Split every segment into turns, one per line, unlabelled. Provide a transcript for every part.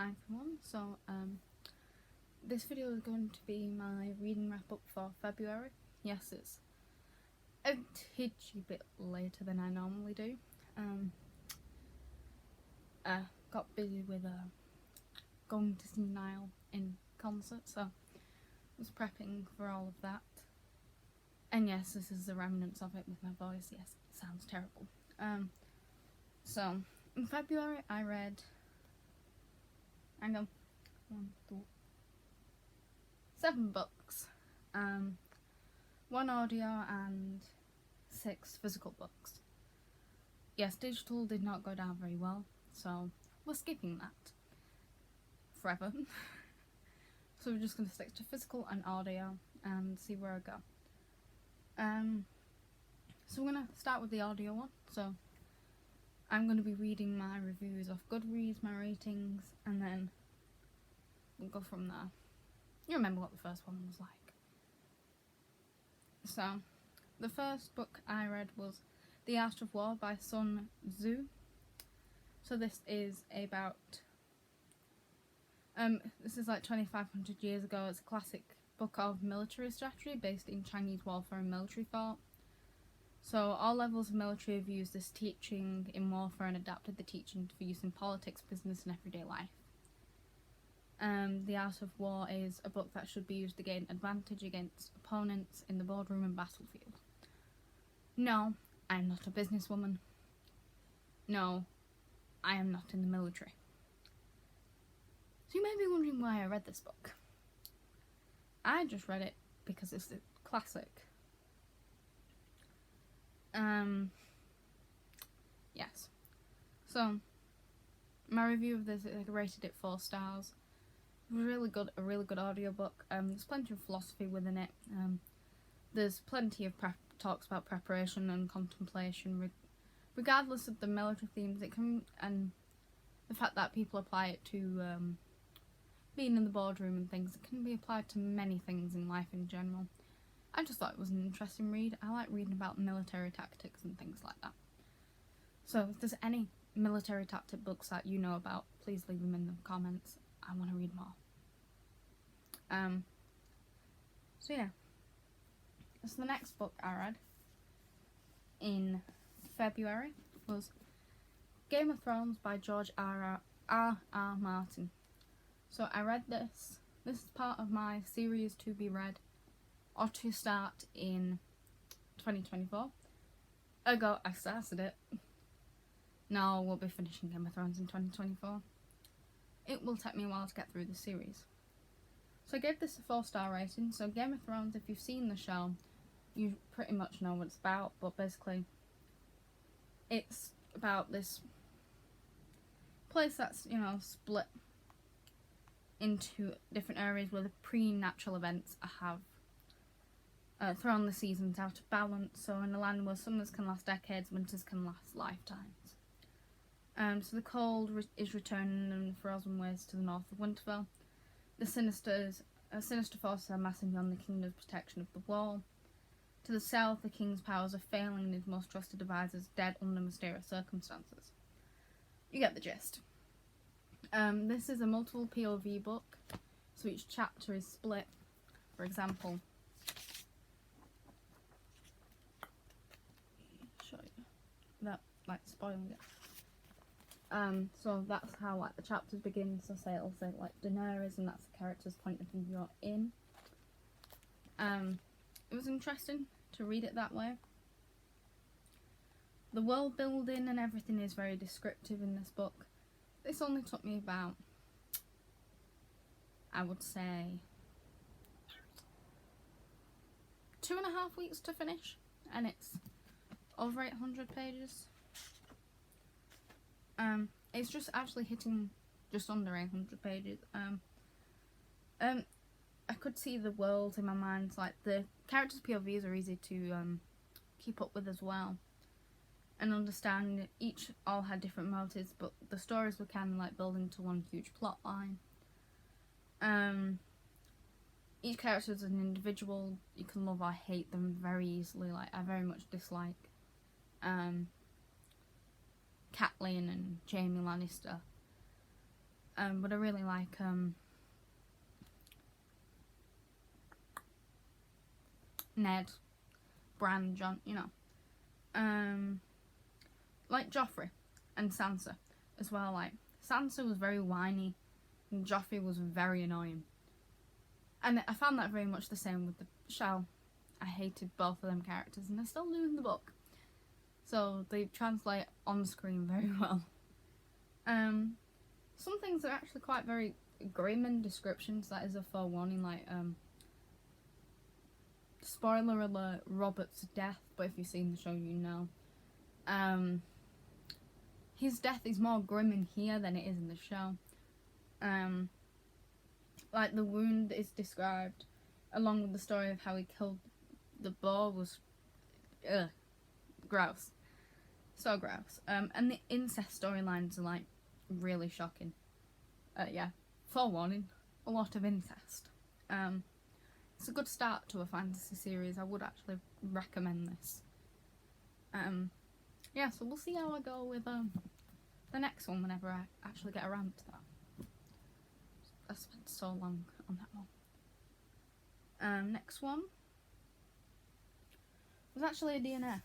Hi everyone, so this video is going to be my reading wrap up for February. Yes, it's a titchy bit later than I normally do. Got busy with going to see Niall in concert, so I was prepping for all of that. And yes, this is the remnants of it with my voice. Yes, it sounds terrible. So in February I read 7 books, 1 audio and 6 physical books. Yes, digital did not go down very well, so we're skipping that forever. So we're just going to stick to physical and audio and see where I go. So we're going to start with the audio one. So I'm going to be reading my reviews of Goodreads, my ratings, and then we'll go from there. You remember what the first one was like. So, the first book I read was The Art of War by Sun Tzu. So this is about, this is like 2,500 years ago. It's a classic book of military strategy based in Chinese warfare and military thought. So all levels of military have used this teaching in warfare and adapted the teaching for use in politics, business and everyday life. The Art of War is a book that should be used to gain advantage against opponents in the boardroom and battlefield. No, I'm not a businesswoman. No, I am not in the military. So you may be wondering why I read this book. I just read it because it's a classic. Yes. So, my review of this, I rated it 4 stars. Really good, a really good audiobook. There's plenty of philosophy within it. There's plenty of talks about preparation and contemplation, regardless of the military themes. It can, and the fact that people apply it to being in the boardroom and things. It can be applied to many things in life in general. I just thought it was an interesting read. I like reading about military tactics and things like that. So if there's any military tactic books that you know about, please leave them in the comments. I want to read more. So yeah. So the next book I read in February was Game of Thrones by George R.R. Martin. So I read this. This is part of my series to be read or to start in 2024. I started it. Now we'll be finishing Game of Thrones in 2024. It will take me a while to get through the series. So I gave this a 4-star rating. So Game of Thrones, if you've seen the show, you pretty much know what it's about, but basically it's about this place that's, split into different areas where the pre-natural events have thrown the seasons out of balance. So in a land where summers can last decades, winters can last lifetimes. So the cold is returning and frozen waves to the north of Winterfell. The sinister forces are massing beyond the kingdom's protection of the wall. To the south, the king's powers are failing and his most trusted advisors dead under mysterious circumstances. You get the gist. This is a multiple POV book, so each chapter is split. For example, show you that, spoiling it. So that's how the chapters begin. So it'll say Daenerys, and that's the character's point of view you're in. It was interesting to read it that way. The world building and everything is very descriptive in this book. This only took me about, I would say, 2.5 weeks to finish, and it's over 800 pages. It's just actually hitting just under 800 pages. I could see the world in my mind. The characters' POVs are easy to keep up with as well, and understand. Each all had different motives, but the stories were kind of building to one huge plot line. Each character is an individual. You can love or hate them very easily. I very much dislike Catelyn and Jaime Lannister. But I really like Ned, Bran, Jon, you know. Like Joffrey and Sansa as well. Like, Sansa was very whiny and Joffrey was very annoying. And I found that very much the same with the Shell. I hated both of them characters, and I still do in the book. So they translate on screen very well. Some things are actually quite very grim in descriptions. That is a forewarning. Like, spoiler alert: Robert's death. But if you've seen the show, you know. His death is more grim in here than it is in the show. Like, the wound is described, along with the story of how he killed the boar, was gross. So gross. And the incest storylines are, like, really shocking. Yeah, forewarning, a lot of incest. It's a good start to a fantasy series. I would actually recommend this. Yeah, so we'll see how I go with the next one whenever I actually get around to that. I spent so long on that one. Next one was actually a DNF.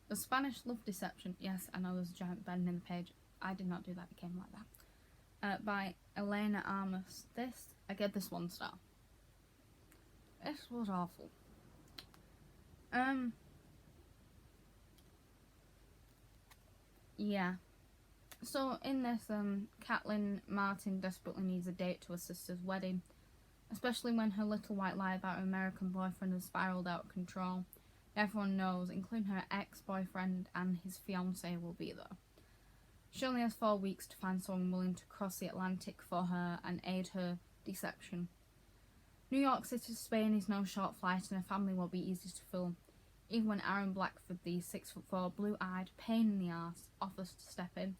The Spanish Love Deception. Yes, I know there's a giant bend in the page. I did not do that, it came like that. By Elena Armas. I gave this 1 star. This was awful. Yeah. So in this, Catelyn Martin desperately needs a date to her sister's wedding, especially when her little white lie about her American boyfriend has spiraled out of control. Everyone knows, including her ex-boyfriend and his fiancée, will be there. She only has 4 weeks to find someone willing to cross the Atlantic for her and aid her deception. New York City to Spain is no short flight, and her family will be easy to fool. Even when Aaron Blackford, the 6'4", blue-eyed, pain in the arse, offers to step in,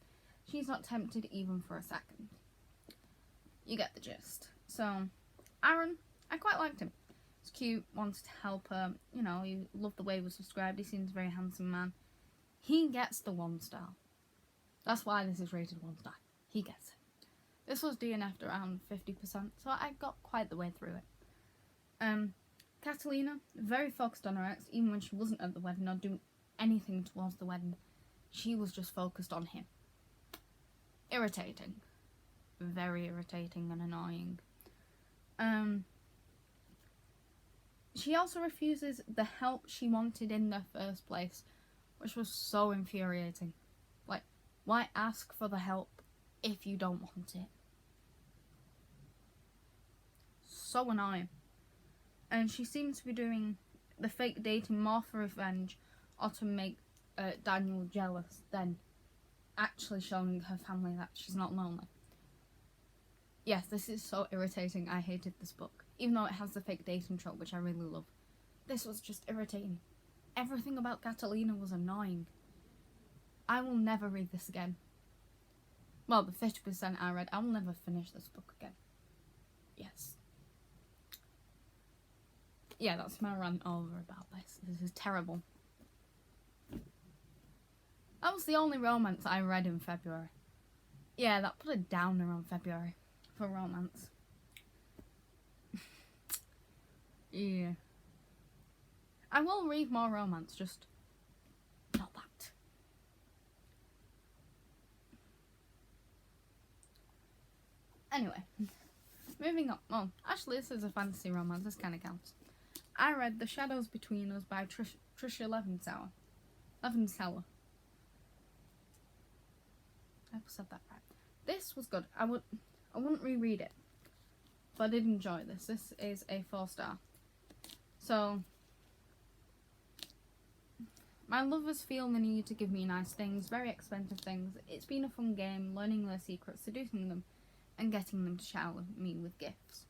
she's not tempted even for a second. You get the gist. So, Aaron, I quite liked him. He's cute, wanted to help her, you know, he loved the way he was described, he seems a very handsome man. He gets the 1 star. That's why this is rated 1 star. He gets it. This was DNF'd around 50%, so I got quite the way through it. Catalina, very focused on her ex, even when she wasn't at the wedding or doing anything towards the wedding. She was just focused on him. Irritating. Very irritating and annoying. She also refuses the help she wanted in the first place, which was so infuriating. Like, why ask for the help if you don't want it? So annoying. And she seems to be doing the fake dating more for revenge or to make Daniel jealous than actually showing her family that she's not lonely. Yes, this is so irritating. I hated this book. Even though it has the fake dating trope, which I really love. This was just irritating. Everything about Catalina was annoying. I will never read this again. Well, the 50% I read, I will never finish this book again. Yes. Yeah, that's my rant over about this. This is terrible. That was the only romance I read in February. Yeah, that put a downer on February for romance. Yeah. I will read more romance, just not that. Anyway, moving on. Well, actually, this is a fantasy romance. This kind of counts. I read The Shadows Between Us by Tricia Levenseller. I said that right. This was good. I wouldn't reread it, but I did enjoy this. This is a 4 star. So, my lovers feel the need to give me nice things, very expensive things. It's been a fun game, learning their secrets, seducing them, and getting them to shower me with gifts.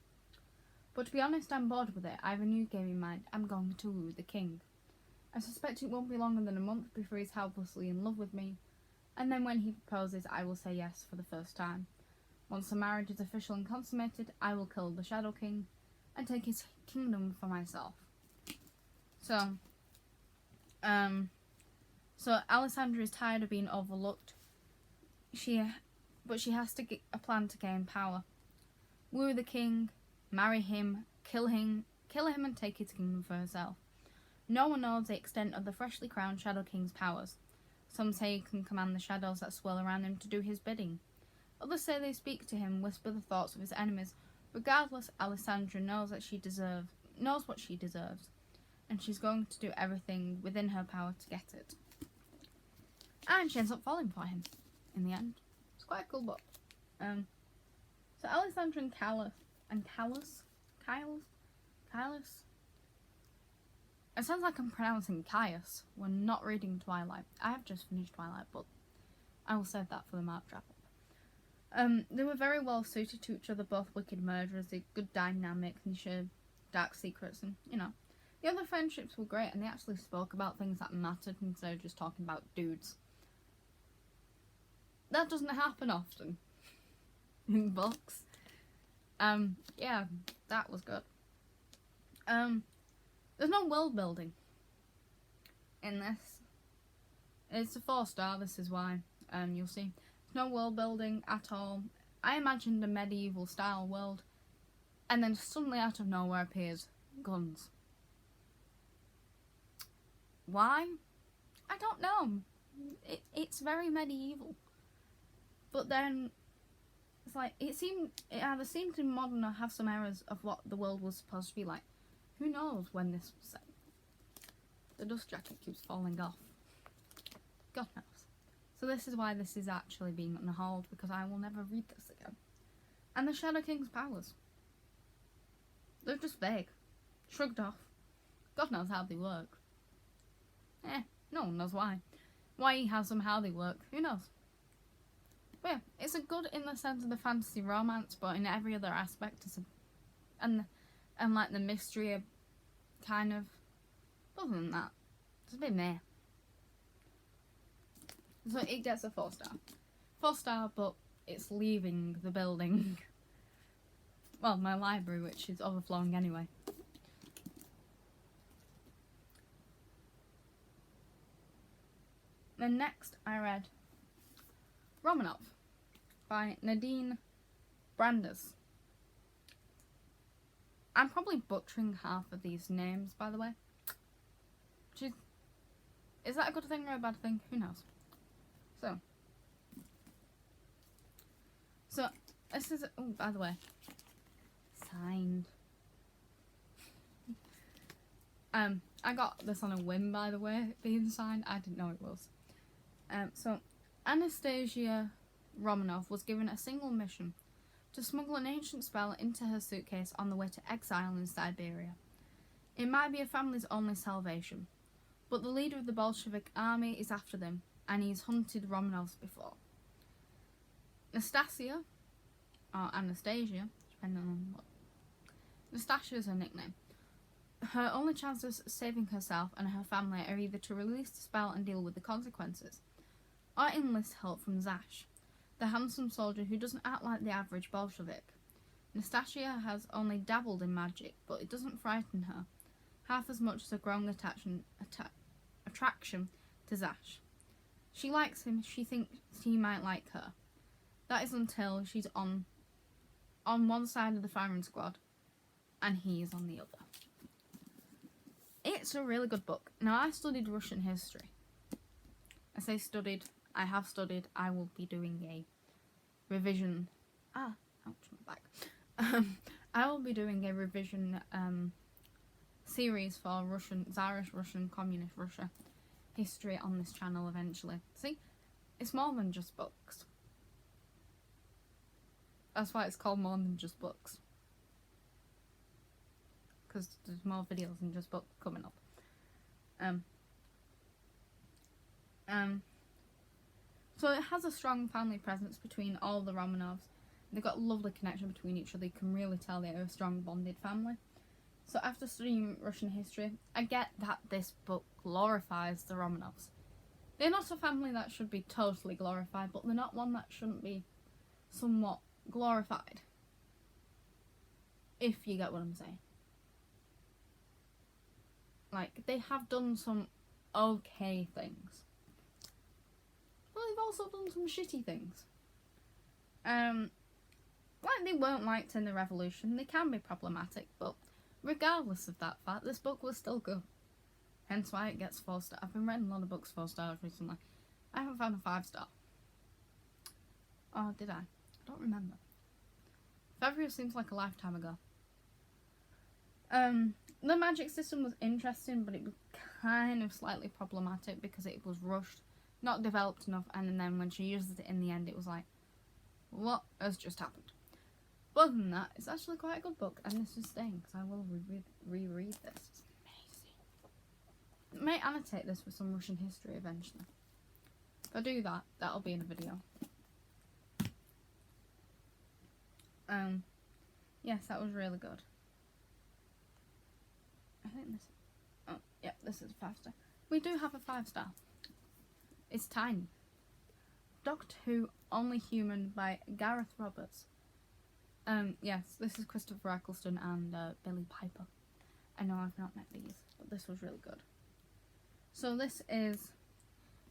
But to be honest, I'm bored with it. I have a new game in mind. I'm going to woo the king. I suspect it won't be longer than a month before he's helplessly in love with me, and then when he proposes, I will say yes for the first time. Once the marriage is official and consummated, I will kill the Shadow King and take his kingdom for myself. So Alessandra is tired of being overlooked. She but she has to get a plan to gain power. Woo the king, marry him, kill him and take his kingdom for herself. No one knows the extent of the freshly crowned Shadow King's powers. Some say he can command the shadows that swirl around him to do his bidding. Others say they speak to him, whisper the thoughts of his enemies. Regardless, Alessandra knows what she deserves, and she's going to do everything within her power to get it. And she ends up falling for him in the end. It's quite a cool book. So Alessandra and Callus. It sounds like I'm pronouncing Caius when not reading Twilight. I have just finished Twilight, but I will save that for the March wrap-up. They were very well suited to each other, both wicked murderers, they good dynamic, and shared dark secrets, and, the other friendships were great, and they actually spoke about things that mattered instead of just talking about dudes. That doesn't happen often in books. Yeah, that was good. There's no world building in this. It's a 4-star, this is why. You'll see. There's no world building at all. I imagined a medieval style world, and then suddenly out of nowhere appears guns. Why? I don't know. It's very medieval. But then it's like it either seemed to be modern or have some errors of what the world was supposed to be like. Who knows when this was set? The dust jacket keeps falling off. God knows. So this is why this is actually being on hold, because I will never read this again. And the Shadow King's powers. They're just vague. Shrugged off. God knows how they work. No one knows why. Why he has them, how they work, who knows? But yeah, it's a good in the sense of the fantasy romance, but in every other aspect, and like the mystery of kind of, other than that, it's a bit meh. So it gets a 4-star. 4-star, but it's leaving the building. Well, my library, which is overflowing anyway. Then next I read Romanov by Nadine Brandes. I'm probably butchering half of these names, by the way. Is that a good thing or a bad thing? Who knows? So this is, oh, by the way, signed. I got this on a whim, by the way, being signed. I didn't know it was. So Anastasia Romanov was given a single mission: to smuggle an ancient spell into her suitcase on the way to exile in Siberia. It might be a family's only salvation, but the leader of the Bolshevik army is after them, and he's hunted Romanovs before. Nastasia, or Anastasia, depending on what. Nastasia is her nickname. Her only chances of saving herself and her family are either to release the spell and deal with the consequences, or enlist help from Zash, the handsome soldier who doesn't act like the average Bolshevik. Nastasia has only dabbled in magic, but it doesn't frighten her half as much as a growing attraction to Zash. She likes him, she thinks he might like her. That is until she's on one side of the firing squad and he is on the other. It's a really good book. Now, I studied Russian history. I say studied, I have studied, I will be doing a revision. Ouch, my back. I will be doing a revision series for Tsarist Russian, Communist Russia history on this channel eventually. See, it's more than just books. That's why it's called more than just books. Because there's more videos than just books coming up. So it has a strong family presence between all the Romanovs. They've got a lovely connection between each other. You can really tell they're a strong bonded family. So after studying Russian history, I get that this book glorifies the Romanovs. They're not a family that should be totally glorified, but they're not one that shouldn't be somewhat glorified. If you get what I'm saying. Like, they have done some okay things, but they've also done some shitty things. Like they weren't liked in the Revolution, they can be problematic, but regardless of that fact, this book was still good. Hence why it gets 4 stars. I've been reading a lot of books 4 stars recently. I haven't found a 5 star. Oh, did I? I don't remember. February seems like a lifetime ago. The magic system was interesting, but it was kind of slightly problematic because it was rushed, not developed enough, and then when she uses it in the end, it was like, what has just happened? But other than that, it's actually quite a good book, and this is staying because I will reread this. It's amazing. I may annotate this with some Russian history eventually. If I do that, that'll be in a video. Yes, that was really good. I think this. Oh, yeah, this is a 5 star. We do have a 5 star. It's tiny. Doctor Who Only Human by Gareth Roberts. Yes, this is Christopher Eccleston and Billy Piper. I know I've not met these, but this was really good. So this is...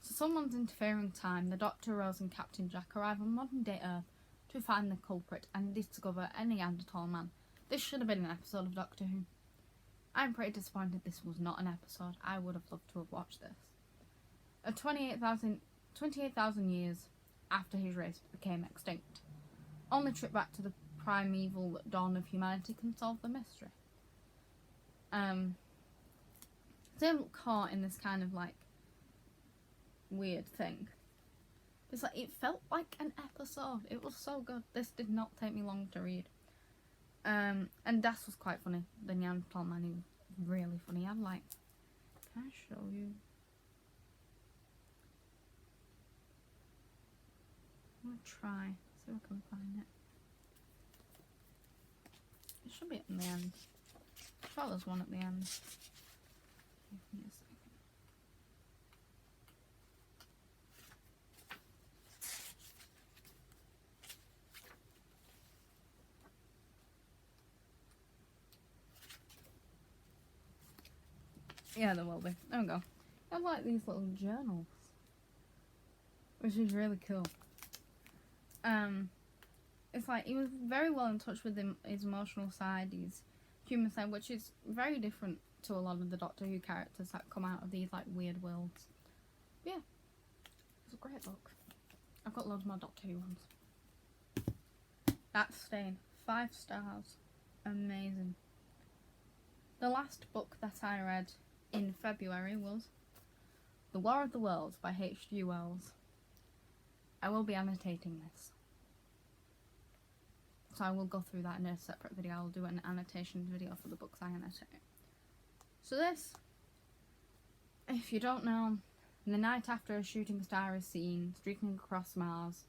So someone's interfering time. The Doctor, Rose and Captain Jack arrive on modern day Earth to find the culprit and discover a Neanderthal man. This should have been an episode of Doctor Who. I'm pretty disappointed this was not an episode. I would have loved to have watched this. 28,000 years after his race became extinct. Only trip back to the primeval dawn of humanity can solve the mystery. They're caught in this kind of like weird thing. It's like, it felt like an episode. It was so good. This did not take me long to read. And Das was quite funny. The Neanderthal man, he was really funny. I'm like, can I show you? I'm gonna try. See if I can find it. It should be at the end. I thought there was one at the end. Give me a second. Yeah, there will be. There we go. I have like these little journals, which is really cool. It's like he was very well in touch with his emotional side, his human side, which is very different to a lot of the Doctor Who characters that come out of these like weird worlds. But yeah, it's a great book. I've got loads more Doctor Who ones. That's staying 5 stars. Amazing. The last book that I read in February was The War of the Worlds by H.G. Wells. I will be annotating this. So I will go through that in a separate video. I'll do an annotation video for the books I annotate. So this, if you don't know, the night after a shooting star is seen, streaking across Mars.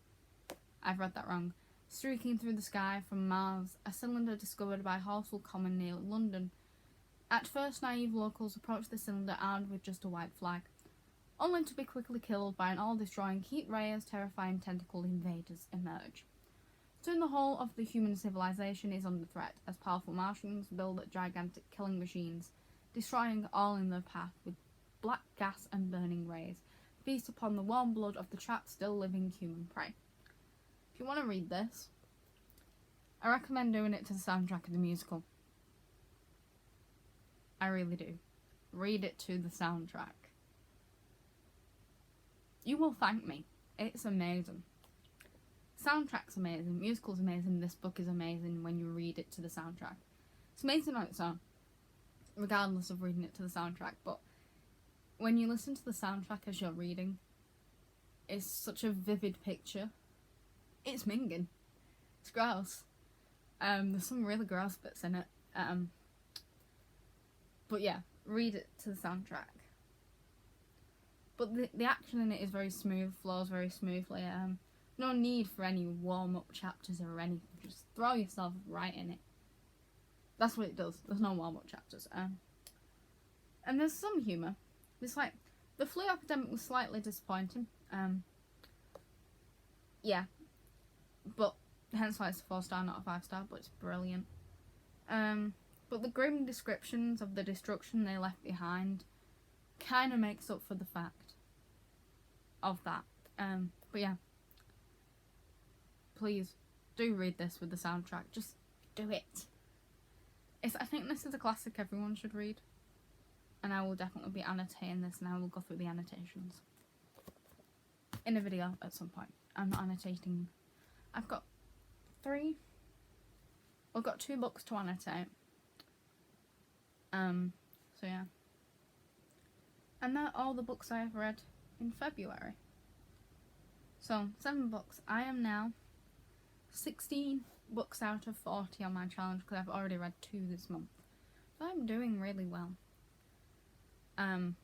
I've read that wrong. Streaking through the sky from Mars, a cylinder discovered by Horsell Common near London. At first, naive locals approach the cylinder armed with just a white flag, only to be quickly killed by an all-destroying heat ray as terrifying tentacle invaders emerge. Soon the whole of the human civilization is under threat as powerful Martians build gigantic killing machines, destroying all in their path with black gas and burning rays, feast upon the warm blood of the trapped, still living human prey. If you want to read this, I recommend doing it to the soundtrack of the musical. I really do. Read it to the soundtrack. You will thank me. It's amazing. Soundtrack's amazing, musical's amazing, this book is amazing when you read it to the soundtrack. It's amazing on its own, regardless of reading it to the soundtrack, but when you listen to the soundtrack as you're reading, it's such a vivid picture. It's minging. It's gross. There's some really gross bits in it. But yeah, read it to the soundtrack. But the action in it is very smooth, flows very smoothly. No need for any warm-up chapters or anything. Just throw yourself right in it. That's what it does. There's no warm-up chapters. And there's some humour. It's like, the flu epidemic was slightly disappointing. Yeah. But, hence why it's a 4 star, not a 5 star, but it's brilliant. But the grim descriptions of the destruction they left behind kind of makes up for the fact of that. But yeah. please do read this with the soundtrack. Just do it. I think this is a classic everyone should read. And I will definitely be annotating this, and I will go through the annotations in a video at some point. I'm not annotating. I've got 2 books to annotate. So yeah. And they're all the books I have read in February. So 7 books. I am now 16 books out of 40 on my challenge because I've already read 2 this month. So I'm doing really well. So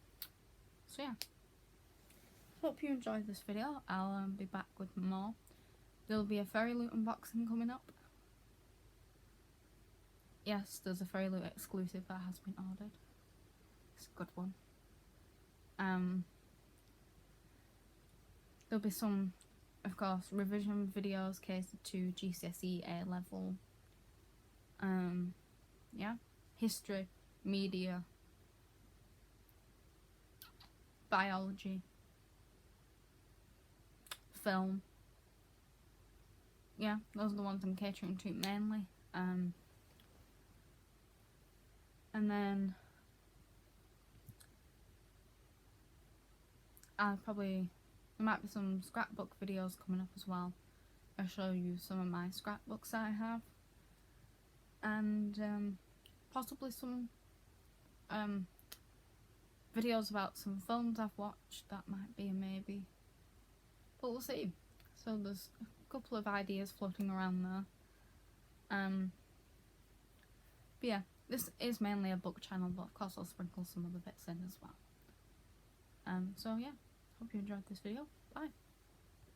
yeah. Hope you enjoyed this video. I'll be back with more. There'll be a Fairy Loot unboxing coming up. Yes, there's a Fairy Loot exclusive that has been ordered. It's a good one. There'll be some, of course, revision videos catered to GCSE A level. Yeah, history, media, biology, film. Yeah, those are the ones I'm catering to mainly. And then there might be some scrapbook videos coming up as well. I'll show you some of my scrapbooks that I have, and possibly some videos about some films I've watched. That might be a maybe, but we'll see. So there's a couple of ideas floating around there. But yeah, this is mainly a book channel, but of course I'll sprinkle some other bits in as well. So yeah, hope you enjoyed this video. Bye.